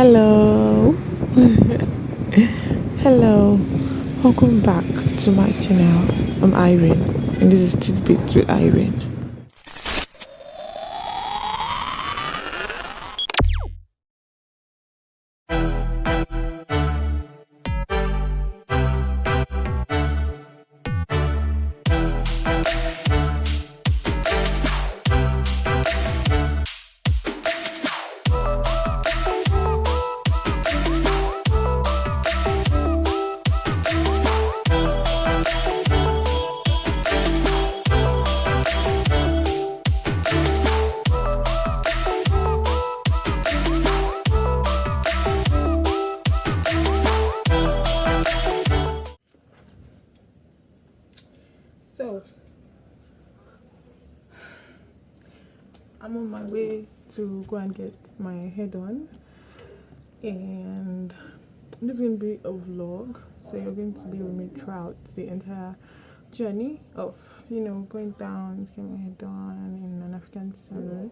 Hello. Hello. Welcome back to my channel. I'm Irene, and this is Tidbits with Irene. So, I'm on my way to go and get my hair done, and this is going to be a vlog. So, you're going to be with me throughout the entire journey of, going down to get my hair done in an African salon.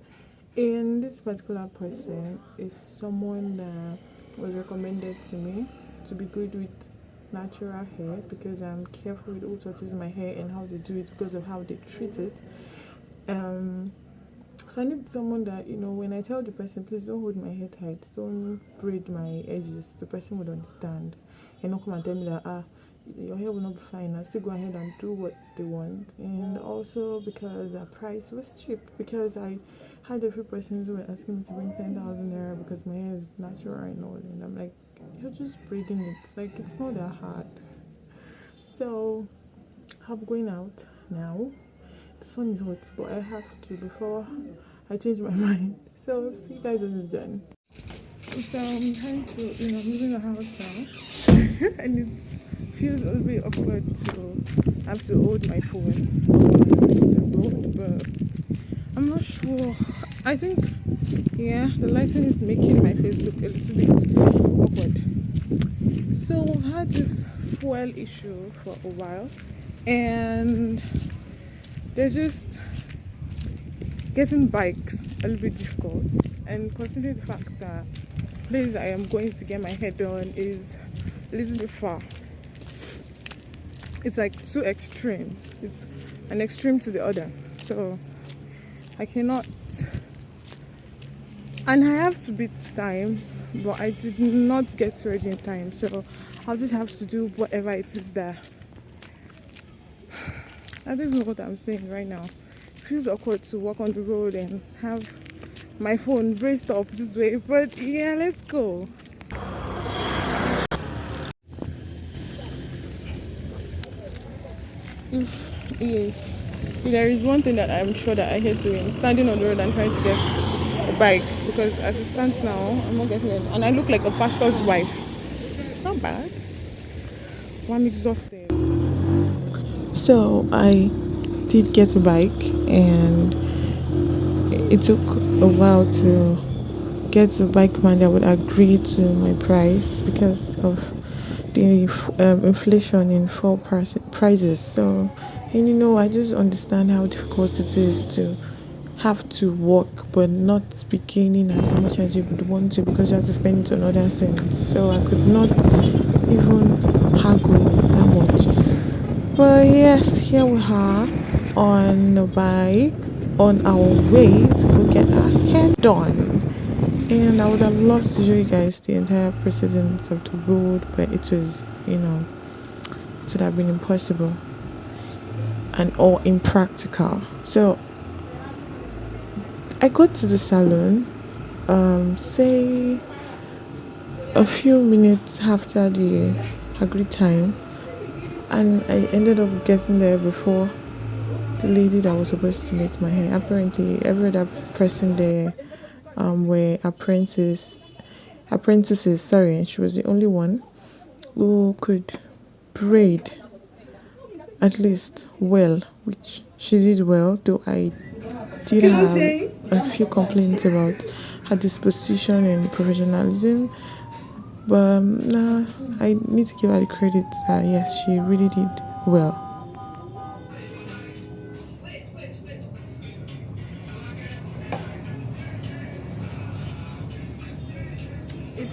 And this particular person is someone that was recommended to me to be good with natural hair because I'm careful with who touches my hair and how they do it because of how they treat it. So I need someone that, when I tell the person, please don't hold my hair tight, don't braid my edges, the person would understand and not come and tell me that, your hair will not be fine. I still go ahead and do what they want. And also because our price was cheap, because I had a few persons who were asking me to bring 10,000 naira because my hair is natural and all, and I'm like, you're just braiding it, like it's not that hard. So I'm going out now. The sun is hot, but I have to before I change my mind. So see you guys on this journey. So I'm trying to, I'm leaving the house now, and it feels a little bit awkward to have to hold my phone on the road, but I'm not sure. I think, the lighting is making my face look a little bit awkward. So we've had this fuel issue for a while, and they're just getting bikes a little bit difficult. And considering the fact that place I am going to get my hair done is a little bit far, it's like two extremes. It's an extreme to the other. So I cannot, and I have to beat time, but I did not get ready in time. So I'll just have to do whatever it is that I don't know what I'm saying right now. It feels awkward to walk on the road and have my phone raised up this way, but let's go. If there is one thing that I'm sure that I hate doing, standing on the road and trying to get a bike, because as it stands now, I'm not getting it, and I look like a pastor's wife. Not bad. I'm exhausted. So I did get a bike, and it took a while to get a bike man that would agree to my price because of the inflation in fuel prices. So, and I just understand how difficult it is to have to work but not be gaining as much as you would want to because you have to spend it on other things. So I could not even haggle that much. But yes, here we are on a bike on our way to go get our hair done. And I would have loved to show you guys the entire precedence of the road, but it was, it would have been impossible and or impractical. So I got to the salon, say a few minutes after the agreed time, and I ended up getting there before the lady that was supposed to make my hair. Apparently, every other person there were apprentices. Sorry, and she was the only one who could braid at least well, which she did well. Though I did have a few complaints about her disposition and professionalism, but I need to give her the credit. Yes, she really did well. I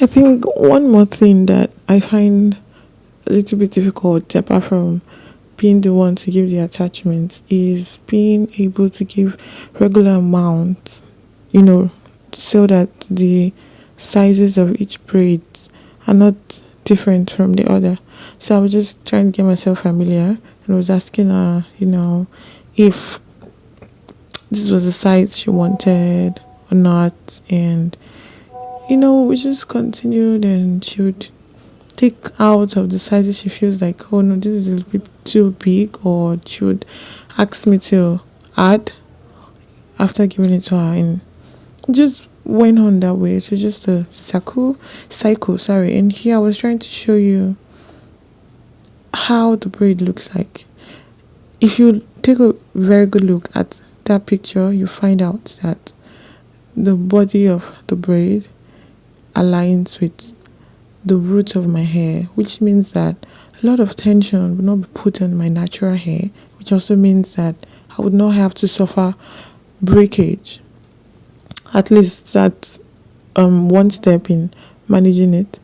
think one more thing that I find a little bit difficult, apart from being the one to give the attachments, is being able to give regular amounts, so that the sizes of each braid are not different from the other. So I was just trying to get myself familiar, and I was asking her, if this was the size she wanted or not. And we just continued, and she would take out of the sizes she feels like, oh no, this is a little bit too big, or she would ask me to add after giving it to her, and it just went on that way. It was just a cycle, sorry. And here I was trying to show you how the braid looks like. If you take a very good look at that picture, you find out that the body of the braid aligns with the roots of my hair, which means that a lot of tension will not be put on my natural hair, which also means that I would not have to suffer breakage. At least that's one step in managing it.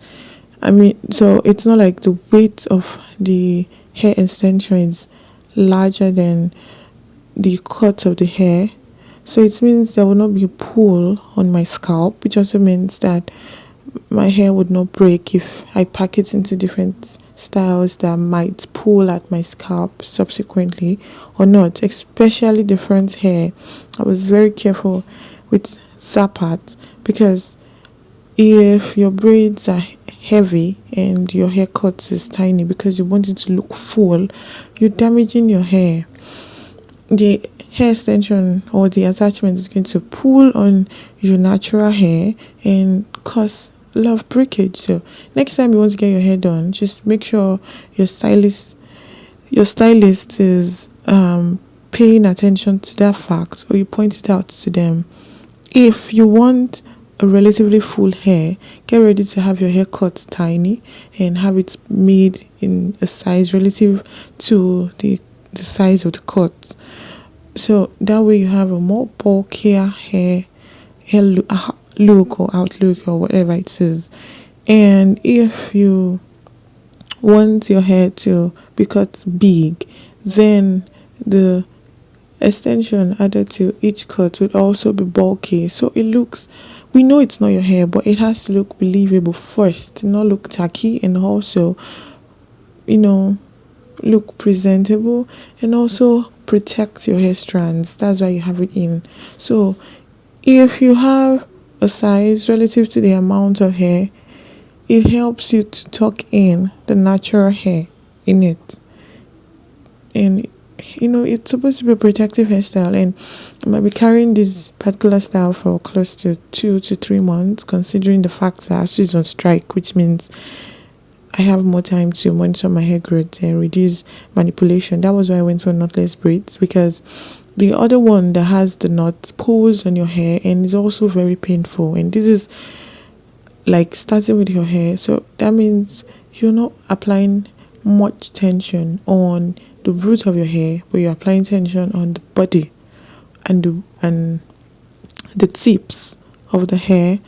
I mean, so it's not like the weight of the hair extension is larger than the cut of the hair. So it means there will not be a pull on my scalp, which also means that my hair would not break if I pack it into different styles that might pull at my scalp subsequently or not, especially the front hair. I was very careful with that part, because if your braids are heavy and your haircut is tiny because you want it to look full, you're damaging your hair. The hair extension or the attachment is going to pull on your natural hair and cause a lot of breakage. So next time you want to get your hair done, just make sure your stylist is paying attention to that fact, or you point it out to them. If you want a relatively full hair, get ready to have your hair cut tiny and have it made in a size relative to the size of the cut. So that way you have a more bulkier hair look or outlook or whatever it is. And if you want your hair to be cut big, then the extension added to each cut would also be bulky. So we know it's not your hair, but it has to look believable first, not look tacky, and also, look presentable, and also protect your hair strands. That's why you have it in. So if you have a size relative to the amount of hair, it helps you to tuck in the natural hair in it. And it's supposed to be a protective hairstyle, and I might be carrying this particular style for close to 2 to 3 months, considering the fact that she's on strike, which means I have more time to monitor my hair growth and reduce manipulation. That was why I went for knotless braids, because the other one that has the knot pulls on your hair and is also very painful. And this is like starting with your hair, so that means you're not applying much tension on the root of your hair, but you're applying tension on the body and the tips of the hair.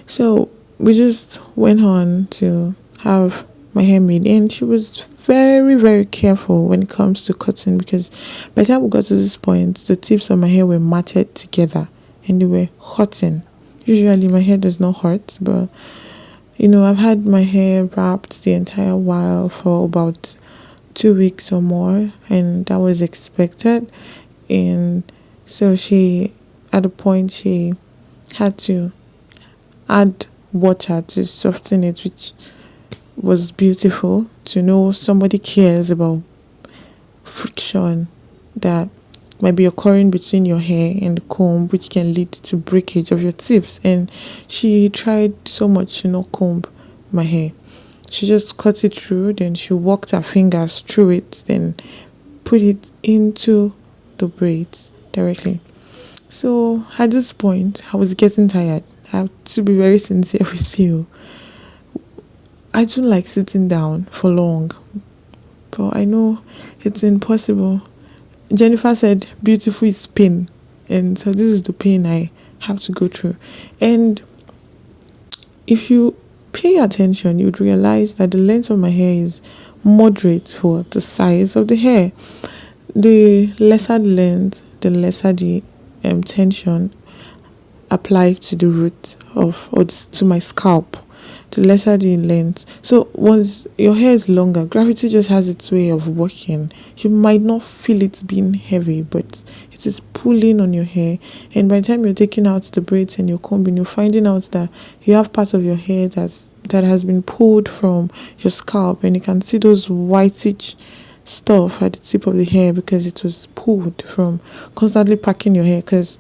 So we just went on to have my hair made, and she was very, very careful when it comes to cutting, because by the time we got to this point, the tips of my hair were matted together and they were hurting. Usually my hair does not hurt, but I've had my hair wrapped the entire while for about 2 weeks or more, and that was expected. And so at a point she had to add water to soften it, which was beautiful to know somebody cares about friction that might be occurring between your hair and the comb, which can lead to breakage of your tips. And she tried so much to not comb my hair. She just cut it through, then she walked her fingers through it, then put it into the braids directly. So at this point, I was getting tired. I have to be very sincere with you. I don't like sitting down for long, but I know it's impossible. Jennifer said, beautiful is pain. And so this is the pain I have to go through. And if you pay attention, you would realize that the length of my hair is moderate for the size of the hair. The lesser the length, the lesser the tension applied to the root of or to my scalp, the lesser the length. So once your hair is longer, gravity just has its way of working. You might not feel it being heavy, but it is pulling on your hair. And by the time you're taking out the braids and you're combing, you're finding out that you have part of your hair that has been pulled from your scalp, and you can see those whitish stuff at the tip of the hair because it was pulled from constantly packing your hair. Because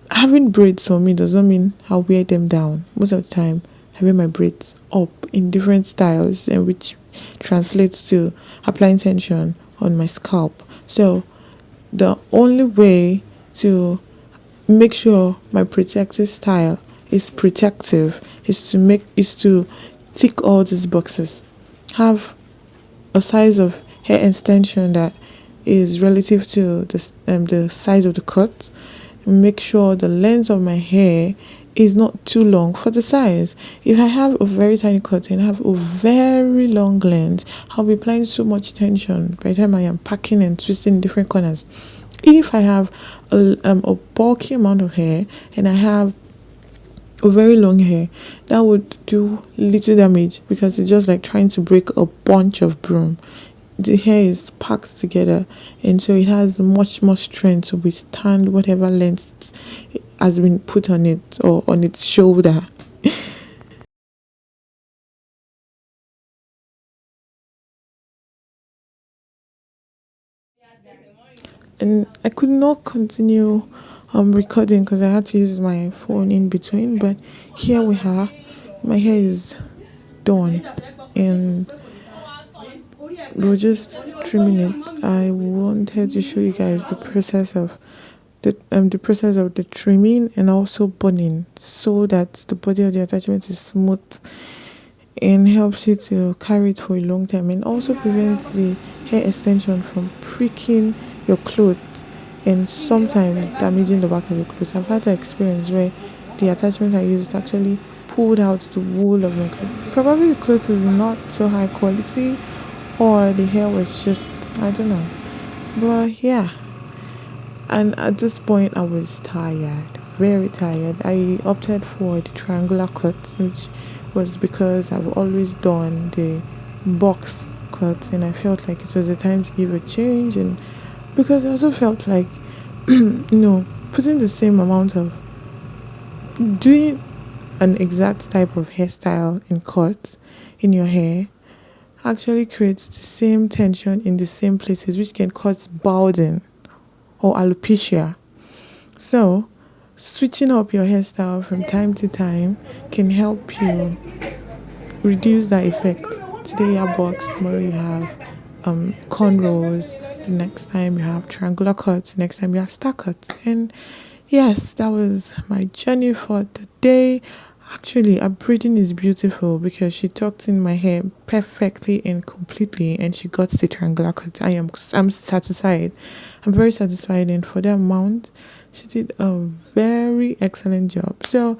having braids for me does not mean I'll wear them down. Most of the time I wear my braids up in different styles, and which translates to applying tension on my scalp. So the only way to make sure my protective style is protective is to tick all these boxes. Have a size of hair extension that is relative to the size of the cut. Make sure the length of my hair is not too long for the size. If I have a very tiny cut and I have a very long length, I'll be applying so much tension by the time I am packing and twisting different corners. If I have a bulky amount of hair and I have a very long hair, that would do little damage because it's just like trying to break a bunch of broom. The hair is packed together, and so it has much more strength to withstand whatever length has been put on it or on its shoulder. And I could not continue recording because I had to use my phone in between, but here we are. My hair is done, and we're just trimming it. I wanted to show you guys the process of the trimming and also burning, so that the body of the attachment is smooth and helps you to carry it for a long time, and also prevents the hair extension from pricking your clothes and sometimes damaging the back of your clothes. I've had an experience where the attachment I used actually pulled out the wool of my clothes. Probably the clothes is not so high quality, or the hair was just, I don't know. But yeah, and at this point I was tired, very tired. I opted for the triangular cut, which was because I've always done the box cut, and I felt like it was the time to give a change, and because I also felt like putting the same amount of doing an exact type of hairstyle and cut in your hair actually creates the same tension in the same places, which can cause balding or alopecia. So switching up your hairstyle from time to time can help you reduce that effect. Today you have box, tomorrow you have cornrows, the next time you have triangular cuts, the next time you have star cuts. And yes, that was my journey for the day. Actually, her braiding is beautiful because she tucked in my hair perfectly and completely, and she got the triangular cut. I'm satisfied. I'm very satisfied, and for the amount, she did a very excellent job. So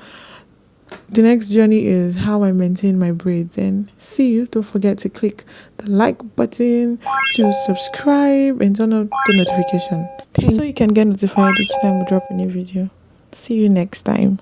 the next journey is how I maintain my braids, and see you. Don't forget to click the like button, to subscribe, and turn on the notification so you can get notified each time we drop a new video. See you next time.